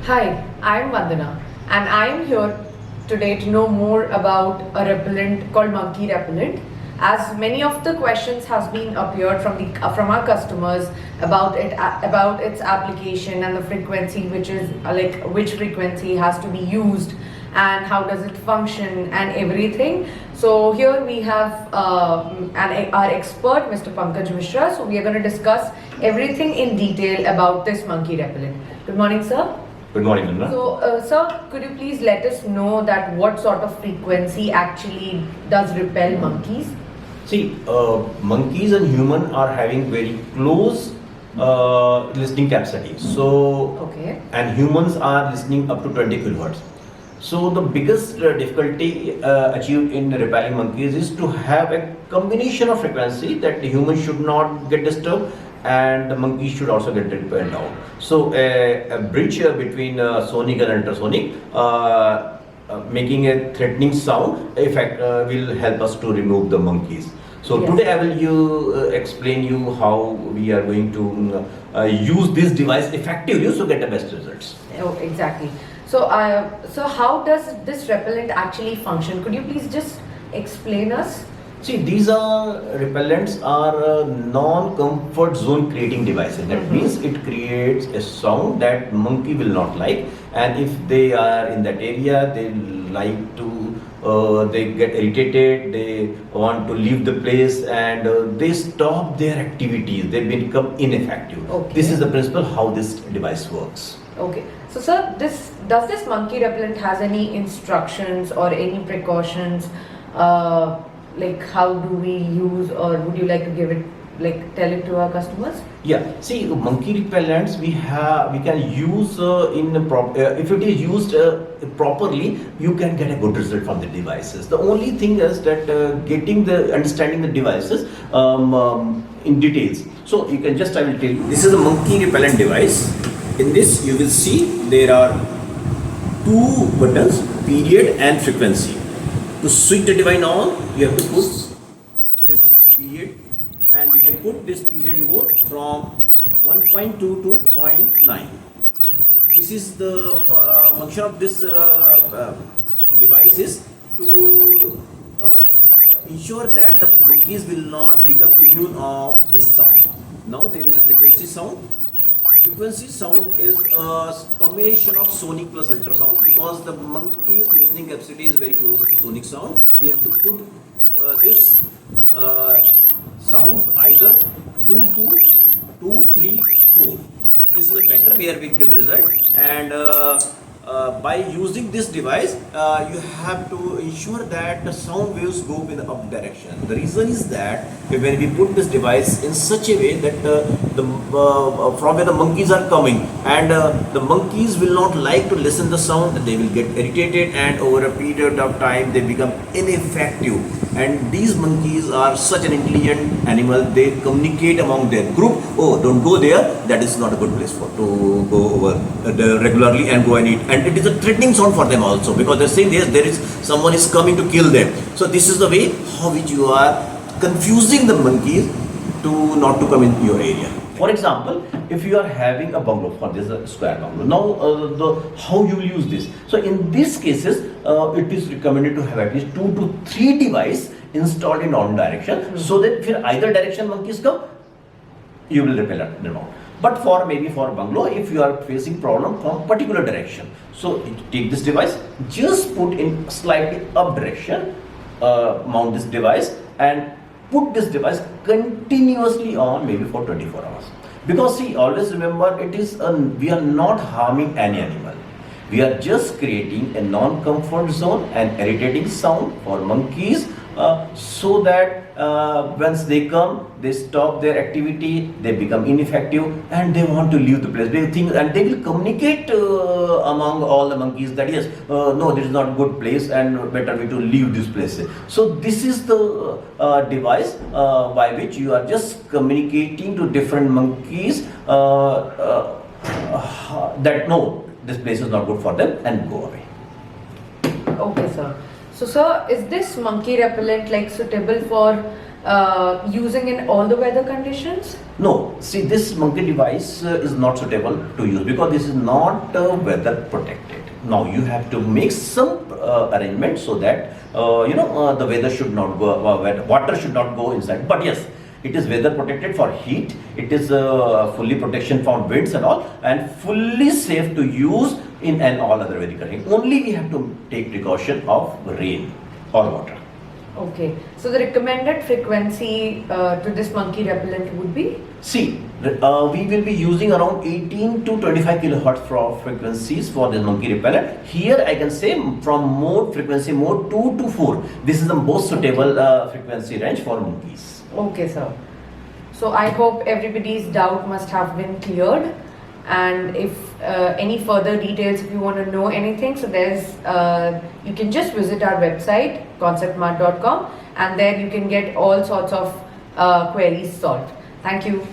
Hi, I am Vandana and I am here today to know more about a repellent called monkey repellent. As many of the questions has been appeared from our customers about about its application and the frequency, which is like which frequency has to be used and how does it function and everything. So here we have our expert Mr. Pankaj Mishra. So we are going to discuss everything in detail about this monkey repellent. Good morning, sir. Good morning, Nandra. So, sir, could you please let us know that what sort of frequency actually does repel monkeys? See, monkeys and human are having very close listening capacity. So, Okay. and humans are listening up to 20 kilohertz. So, the biggest difficulty achieved in repelling monkeys is to have a combination of frequency that the human should not get disturbed and the monkey should also get repelled out. So a bridge between sonic and ultrasonic making a threatening sound effect will help us to remove the monkeys. So Yes. today I will explain you how we are going to use this device effectively to get the best results. Oh, exactly. So, so how does this repellent actually function? Could you please just explain us? See, these are repellents are non-comfort zone creating devices. That means it creates a sound that monkey will not like, and if they are in that area, they like to, they get irritated, they want to leave the place, and they stop their activities. They become ineffective. Okay. This is the principle how this device works. Okay. So, sir, does this monkey repellent has any instructions or any precautions? Like how do we use, or would you like to give it, like tell it to our customers? Yeah, see, monkey repellents we can use if it is used properly, you can get a good result from the devices. The only thing is that understanding the devices in details. So you can just, I will tell you, this is a monkey repellent device. In this you will see there are two buttons, period and frequency. To switch the device on, you have to put this period, and we can put this period mode from 1.2 to 0.9. This is the function of this device is to ensure that the monkeys will not become immune of this sound. Now there is a frequency sound. Frequency sound is a combination of sonic plus ultrasound, because the monkey's listening capacity is very close to sonic sound. We have to put this sound either 2 to 2, 3, 4. This is a better where we get the result, and by using this device you have to ensure that the sound waves go in the up direction. The reason is that when we put this device in such a way that from where the monkeys are coming, and the monkeys will not like to listen the sound, they will get irritated, and over a period of time they become ineffective. And these monkeys are such an intelligent animal, they communicate among their group. Oh, don't go there, that is not a good place for to go over regularly and go and eat. And it is a threatening sound for them also, because they're saying there is someone is coming to kill them. So this is the way how which you are confusing the monkeys to not to come in your area. For example, if you are having a bungalow, for this a square bungalow, now how you will use this. So in these cases, it is recommended to have at least 2 to 3 devices installed in all direction, so that if either direction monkeys come, you will repel them out. But for maybe for bungalow, if you are facing problem from particular direction, so take this device, just put in slightly up direction, mount this device, and put this device continuously on maybe for 24 hours. Because see, always remember, it is we are not harming any animal. We are just creating a non-comfort zone and irritating sound for monkeys, so that once they come, they stop their activity, they become ineffective, and they want to leave the place. They think, and they will communicate among all the monkeys that yes, no, this is not a good place, and better way to leave this place. So this is the device by which you are just communicating to different monkeys that no, this place is not good for them, and go away. Okay, sir. So, sir, is this monkey repellent like suitable for using in all the weather conditions? No, see, this monkey device is not suitable to use because this is not weather protected. Now you have to make some arrangement so that the weather should not go, water should not go inside. But yes, it is weather protected for heat. It is fully protection from winds and all, and fully safe to use in and all other weather conditions. Only we have to take precaution of rain or water. Okay, so the recommended frequency to this monkey repellent would be? See, we will be using around 18 to 25 kilohertz for frequencies for this monkey repellent. Here I can say from frequency mode 2 to 4. This is the most suitable frequency range for monkeys. Okay, sir. So I hope everybody's doubt must have been cleared. And if any further details, if you want to know anything, so you can just visit our website conceptmart.com, and there you can get all sorts of queries solved. Thank you.